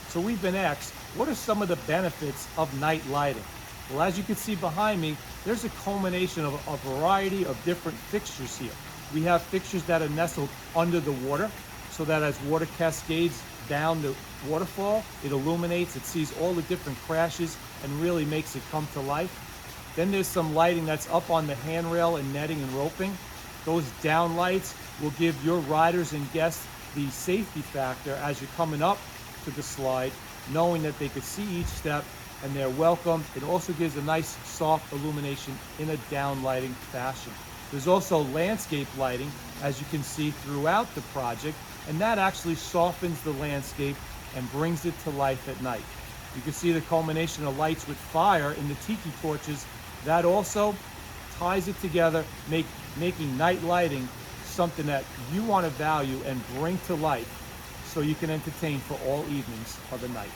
So we've been asked, what are some of the benefits of night lighting? Well, as you can see behind me, there's a culmination of a variety of different fixtures here. We have fixtures that are nestled under the water so that as water cascades down the waterfall, it illuminates, it sees all the different crashes and really makes it come to life. Then there's some lighting that's up on the handrail and netting and roping. Those down lights will give your riders and guests the safety factor as you're coming up to the slide, knowing that they could see each step and they're welcome. It also gives a nice soft illumination in a down lighting fashion. There's also landscape lighting, as you can see throughout the project, and that actually softens the landscape and brings it to life at night. You can see the culmination of lights with fire in the tiki torches. That also ties it together, making night lighting something that you want to value and bring to life so you can entertain for all evenings of the night.